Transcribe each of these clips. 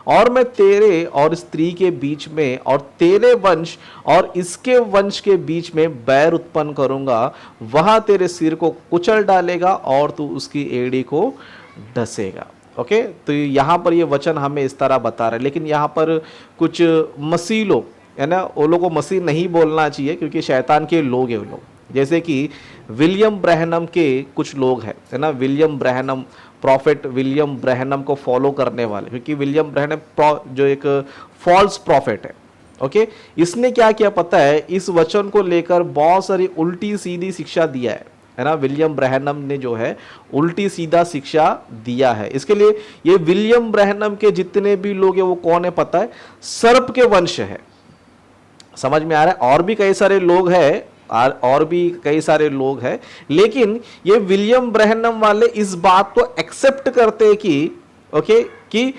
और मैं तेरे और स्त्री के बीच में और तेरे वंश और इसके वंश के बीच में बैर उत्पन्न करूंगा, वहां तेरे सिर को कुचल डालेगा और तू उसकी एड़ी को डसेगा। ओके, तो यहाँ पर ये वचन हमें इस तरह बता रहा है। लेकिन यहाँ पर कुछ मसीह लोग है ना, वो लोग को मसीह नहीं बोलना चाहिए क्योंकि शैतान के लोग हैं वो लोग, जैसे कि विलियम ब्रैनम के कुछ लोग हैं है ना, William Branham, profit William Branham को फॉलो करने वाले, क्योंकि विलियम ब्रैनम जो एक फॉल्स प्रॉफिट है। ओके, इसने क्या किया पता है, इस वचन को लेकर बहुत सारी उल्टी सीधी शिक्षा दिया है ना। विलियम ब्रैनम ने जो है उल्टी सीधा शिक्षा दिया है। इसके लिए ये विलियम ब्रैनम के जितने भी लोग हैं वो कौन है पता है, सर्प के वंश है। समझ में आ रहा है? और भी कई सारे लोग हैं, और भी कई सारे लोग हैं, लेकिन ये विलियम ब्रैनम वाले इस बात को एक्सेप्ट करते हैं कि ओके कि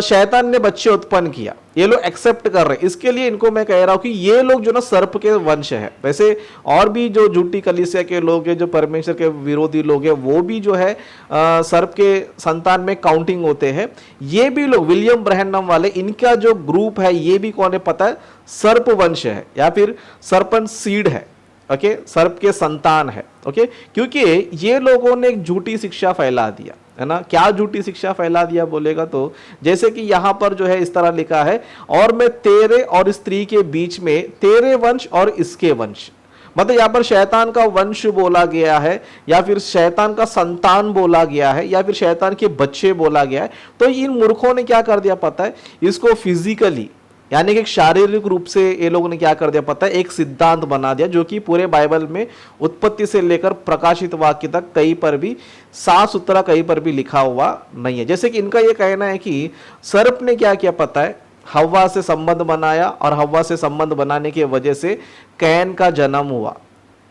शैतान ने बच्चे उत्पन्न किया, ये लोग एक्सेप्ट कर रहे हैं। इसके लिए इनको मैं कह रहा हूं कि ये लोग जो ना सर्प के वंश है। वैसे और भी जो झूठी कलीसिया के लोग हैं, जो परमेश्वर के विरोधी लोग हैं, वो भी जो है सर्प के संतान में काउंटिंग होते हैं। ये भी लोग विलियम ब्रैनम वाले, इनका जो ग्रुप है ये भी कौन है पता है, सर्प वंश है या फिर सर्पन सीड है। ओके, सर्प के संतान है। ओके, क्योंकि ये लोगों ने एक झूठी शिक्षा फैला दिया है ना। क्या झूठी शिक्षा फैला दिया बोलेगा तो, जैसे कि यहां पर जो है इस तरह लिखा है, और मैं तेरे और स्त्री के बीच में तेरे वंश और इसके वंश, मतलब यहां पर शैतान का वंश बोला गया है या फिर शैतान का संतान बोला गया है या फिर शैतान के बच्चे बोला गया है। तो इन मूर्खों ने क्या कर दिया पता है, इसको फिजिकली यानी कि शारीरिक रूप से ये लोगों ने क्या कर दिया पता है, एक सिद्धांत बना दिया, जो कि पूरे बाइबल में उत्पत्ति से लेकर प्रकाशित वाक्य तक कहीं पर भी साफ सुथरा कहीं पर भी लिखा हुआ नहीं है। जैसे कि इनका यह कहना है कि सर्प ने क्या किया पता है, हव्वा से संबंध बनाया और हव्वा से संबंध बनाने की वजह से कैन का जन्म हुआ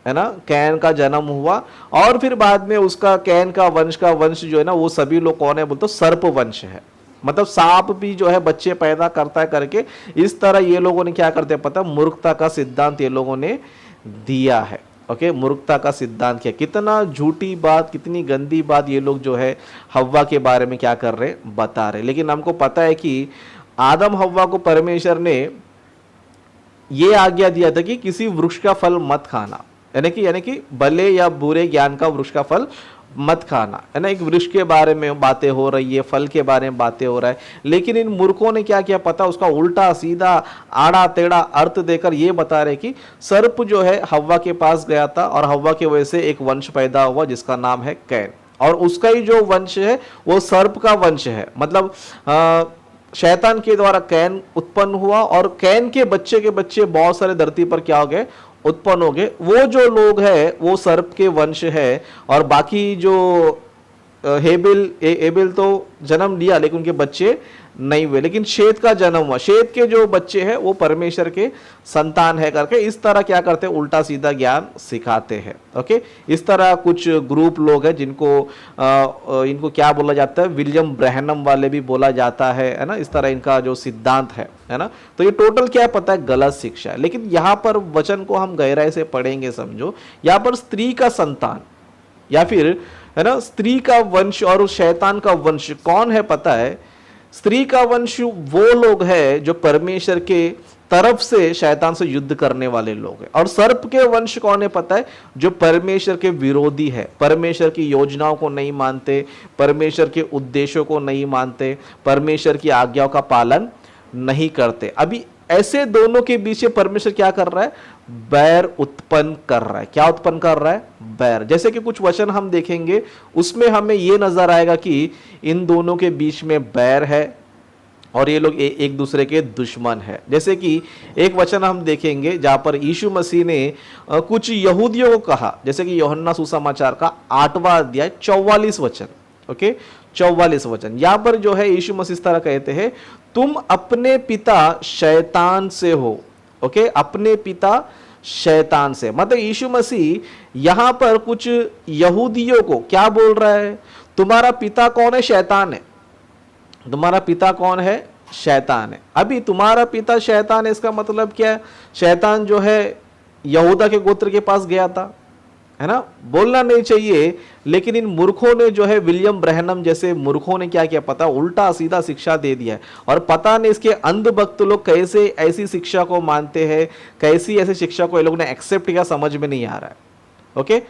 है ना, कैन का जन्म हुआ और फिर बाद में उसका कैन का वंश जो है ना, वो सभी लोग कौन है बोलते, सर्प वंश है। मतलब सांप भी जो है बच्चे पैदा करता है करके, इस तरह ये लोगों ने क्या करते हैं पता, मूर्खता का सिद्धांत ये लोगों ने दिया है। ओके, मूर्खता का सिद्धांत क्या, कितना झूठी बात, कितनी गंदी बात ये लोग जो है हव्वा के बारे में क्या कर रहे, बता रहे। लेकिन हमको पता है कि आदम हव्वा को परमेश्वर ने ये आज्ञा दिया था कि किसी वृक्ष का फल मत खाना, यानी कि भले या बुरे ज्ञान का वृक्ष का फल मत खाना, है ना। एक वृक्ष के बारे में बातें हो रही है, फल के बारे में बातें हो रहा है, लेकिन इन मूर्खों ने क्या किया पता, उसका उल्टा सीधा आड़ा टेढ़ा अर्थ देकर ये बता रहे कि सर्प जो है हव्वा के पास गया था और हव्वा की वजह से एक वंश पैदा हुआ जिसका नाम है कैन, और उसका ही जो वंश है वो सर्प का वंश है। मतलब शैतान के द्वारा कैन उत्पन्न हुआ और कैन के बच्चे बहुत सारे धरती पर क्या हो गए, उत्पन्न हो गए। वो जो लोग हैं वो सर्प के वंश है और बाकी जो हेबेल तो जन्म लिया लेकिन उनके बच्चे नहीं हुए, लेकिन शेत का जन्म हुआ, शेत के जो बच्चे हैं वो परमेश्वर के संतान है करके इस तरह क्या करते हैं, उल्टा सीधा ज्ञान सिखाते हैं। ओके, इस तरह कुछ ग्रुप लोग हैं जिनको इनको क्या बोला जाता है, विलियम ब्रैनम वाले भी बोला जाता है ना। इस तरह इनका जो सिद्धांत है ना, तो ये टोटल क्या पता है, गलत शिक्षा है। लेकिन यहाँ पर वचन को हम गहराई से पढ़ेंगे, समझो यहाँ पर स्त्री का संतान या फिर है ना स्त्री का वंश और शैतान का वंश कौन है पता है, स्त्री का वंश वो लोग हैं जो परमेश्वर के तरफ से शैतान से युद्ध करने वाले लोग हैं, और सर्प के वंश कौन है पता है, जो परमेश्वर के विरोधी है, परमेश्वर की योजनाओं को नहीं मानते, परमेश्वर के उद्देश्यों को नहीं मानते, परमेश्वर की आज्ञाओं का पालन नहीं करते। अभी ऐसे दोनों के बीच परमेश्वर क्या कर रहा है, बैर उत्पन्न कर रहा है। क्या उत्पन्न कर रहा है, बैर। जैसे कि कुछ वचन हम देखेंगे उसमें हमें यह नजर आएगा कि इन दोनों के बीच में बैर है और ये लोग एक दूसरे के दुश्मन है। जैसे कि एक वचन हम देखेंगे जहां पर यीशु मसीह ने कुछ यहूदियों को कहा, जैसे कि यूहन्ना सुसमाचार का 8वां अध्याय 44 वचन। ओके, 44 वचन, यहां पर जो है यीशु मसीह इस तरह कहते हैं, तुम अपने पिता शैतान से हो। ओके, अपने पिता शैतान से, मतलब यीशु मसीह यहां पर कुछ यहूदियों को क्या बोल रहा है, तुम्हारा पिता कौन है, शैतान है। तुम्हारा पिता कौन है, शैतान है। अभी तुम्हारा पिता शैतान है, इसका मतलब क्या है, शैतान जो है यहूदा के गोत्र के पास गया था, है ना, बोलना नहीं चाहिए। लेकिन इन मूर्खों ने जो है, विलियम ब्रैनम जैसे मूर्खों ने क्या किया पता, उल्टा सीधा शिक्षा दे दिया है। और पता नहीं इसके अंधभक्त लोग कैसे ऐसी शिक्षा को मानते हैं, कैसी ऐसी शिक्षा को ये लोग ने एक्सेप्ट किया, समझ में नहीं आ रहा है। ओके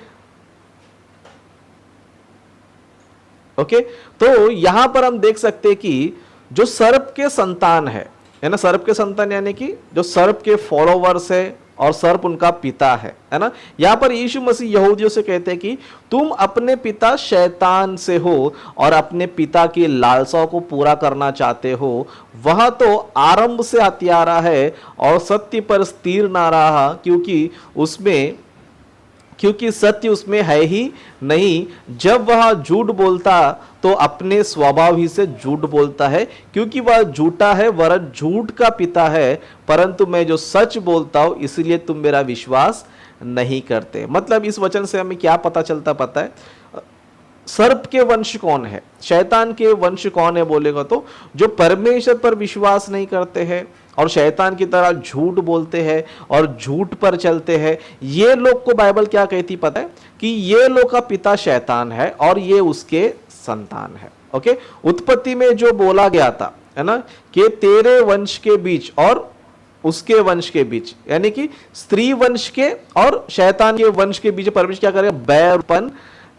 ओके, तो यहां पर हम देख सकते हैं कि जो सर्प के संतान है ना, सर्प के संतान यानी कि जो सर्प के फॉलोवर्स है और सर्प उनका पिता है ना। यहां पर यीशु मसीह यहूदियों से कहते हैं कि तुम अपने पिता शैतान से हो और अपने पिता की लालसाओं को पूरा करना चाहते हो। वह तो आरंभ से हत्यारा है और सत्य पर स्थिर ना रहा, क्योंकि सत्य उसमें है ही नहीं। जब वह झूठ बोलता तो अपने स्वभाव ही से झूठ बोलता है, क्योंकि वह झूठा है, वह झूठ का पिता है। परंतु मैं जो सच बोलता हूं, इसलिए तुम मेरा विश्वास नहीं करते। मतलब इस वचन से हमें क्या पता चलता, पता है सर्प के वंश कौन है, शैतान के वंश कौन है बोलेगा तो जो परमेश्वर पर विश्वास नहीं करते हैं और शैतान की तरह झूठ बोलते हैं और झूठ पर चलते हैं। ये लोग को बाइबल क्या कहती पता है कि ये लोग का पिता शैतान है और ये उसके संतान है। ओके, उत्पत्ति में जो बोला गया था है ना कि तेरे वंश के बीच और उसके वंश के बीच, यानी कि स्त्री वंश के और शैतान के वंश के बीच परमेश्वर क्या करेगा, बैर उत्पन्न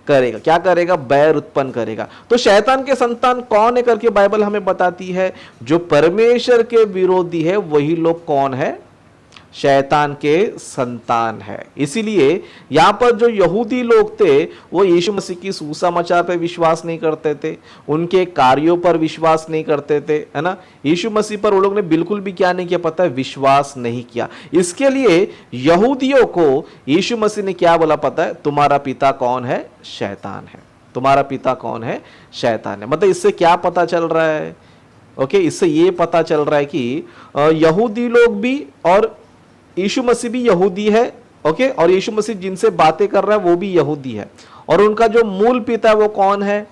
करेगा। क्या करेगा, बैर उत्पन्न करेगा। तो शैतान के संतान कौन है करके बाइबल हमें बताती है, जो परमेश्वर के विरोधी है वही लोग कौन है, शैतान के संतान है। इसीलिए यहां पर जो यहूदी लोग थे वो यीशु मसीह की सुसमाचार पर विश्वास नहीं करते थे, उनके कार्यों पर विश्वास नहीं करते थे, है ना। यीशु मसीह पर वो लोग ने बिल्कुल भी क्या नहीं किया पता है, विश्वास नहीं किया। इसके लिए यहूदियों को यीशु मसीह ने क्या बोला पता है, तुम्हारा पिता कौन है, शैतान है। तुम्हारा पिता कौन है, शैतान है। मतलब इससे क्या पता चल रहा है, ओके, इससे ये पता चल रहा है कि यहूदी लोग भी और यीशु मसीह भी यहूदी है। ओके, और यीशु मसीह जिनसे बातें कर रहा है वो भी यहूदी है और उनका जो मूल पिता है वो कौन है,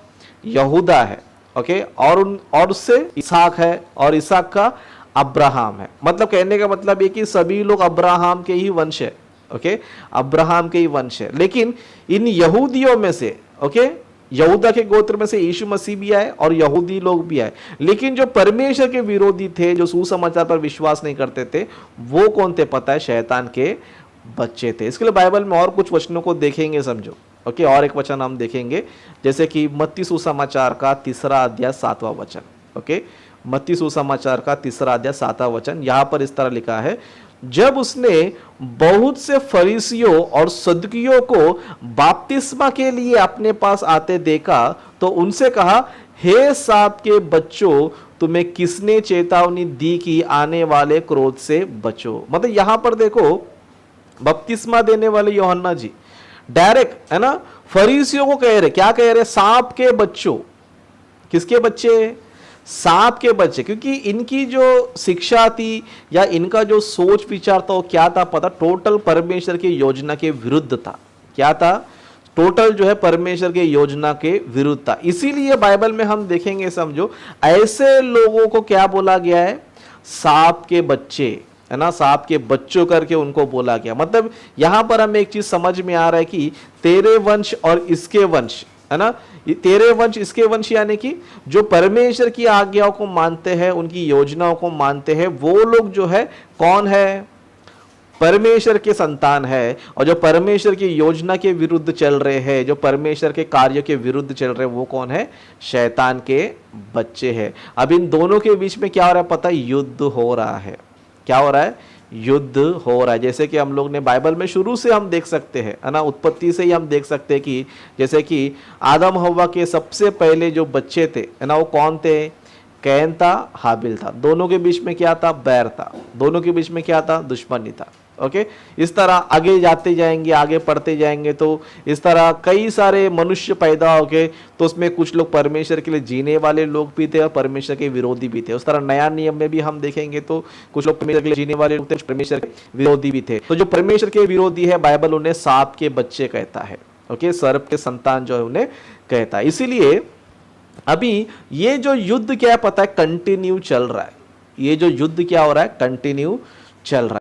यहूदा है। ओके, और उससे इसहाक है और इसहाक का अब्राहम है। मतलब कहने का मतलब ये कि सभी लोग अब्राहम के ही वंश है। ओके, अब्राहम के ही वंश है। लेकिन इन यहूदियों में से, ओके, यहूदा के गोत्र में से यीशु मसीह भी आए और यहूदी लोग भी आए। लेकिन जो परमेश्वर के विरोधी थे, जो सुसमाचार पर विश्वास नहीं करते थे, वो कौन थे पता है, शैतान के बच्चे थे। इसके लिए बाइबल में और कुछ वचनों को देखेंगे, समझो। ओके, और एक वचन हम देखेंगे, जैसे कि मत्ती सुसमाचार का 3 अध्याय 7वां वचन। ओके, मत्ती सुसमाचार का 3 अध्याय 7वां वचन, यहां पर इस तरह लिखा है, जब उसने बहुत से फरीसियों और सदुकियों को बपतिस्मा के लिए अपने पास आते देखा तो उनसे कहा, हे सांप के बच्चों, तुम्हें किसने चेतावनी दी कि आने वाले क्रोध से बचो। मतलब यहां पर देखो, बपतिस्मा देने वाले यूहन्ना जी डायरेक्ट, है ना, फरीसियों को कह रहे, क्या कह रहे, सांप के बच्चों। किसके बच्चे, सांप के बच्चे। क्योंकि इनकी जो शिक्षा थी या इनका जो सोच विचार था वो क्या था पता, टोटल परमेश्वर की योजना के विरुद्ध था। क्या था, टोटल जो है परमेश्वर के योजना के विरुद्ध था। इसीलिए बाइबल में हम देखेंगे, समझो, ऐसे लोगों को क्या बोला गया है, सांप के बच्चे, है ना, सांप के बच्चों करके उनको बोला गया। मतलब यहां पर हमें एक चीज समझ में आ रहा है कि तेरे वंश और इसके वंश, है ना, तेरे वंश इसके वंश, यानी कि जो परमेश्वर की आज्ञाओं को मानते हैं, उनकी योजनाओं को मानते हैं, वो लोग जो है कौन है, परमेश्वर के संतान है। और जो परमेश्वर की योजना के विरुद्ध चल रहे हैं, जो परमेश्वर के कार्यों के विरुद्ध चल रहे हैं, वो कौन है, शैतान के बच्चे हैं। अब इन दोनों के बीच में क्या हो रहा है पता है, युद्ध हो रहा है। क्या हो रहा है, युद्ध हो रहा है। जैसे कि हम लोग ने बाइबल में शुरू से हम देख सकते हैं, है ना, उत्पत्ति से ही हम देख सकते हैं कि जैसे कि आदम हव्वा के सबसे पहले जो बच्चे थे, है ना, वो कौन थे, कैन था, हाबिल था। दोनों के बीच में क्या था, बैर था। दोनों के बीच में क्या था, दुश्मनी था। ओके, इस तरह आगे जाते जाएंगे, आगे पढ़ते जाएंगे तो इस तरह कई सारे मनुष्य पैदा हो गए। तो उसमें कुछ लोग परमेश्वर के लिए जीने वाले लोग भी थे और परमेश्वर के विरोधी भी थे। उस तरह नया नियम में भी हम देखेंगे तो कुछ लोग परमेश्वर के लिए जीने वाले लोग थे, परमेश्वर के विरोधी भी थे। तो जो परमेश्वर के विरोधी है, बाइबल उन्हें सांप के बच्चे कहता है। ओके, सर्प के संतान जो है उन्हें कहता है। इसीलिए अभी ये जो युद्ध क्या है पता है, कंटिन्यू चल रहा है। ये जो युद्ध क्या हो रहा है, कंटिन्यू चल रहा है।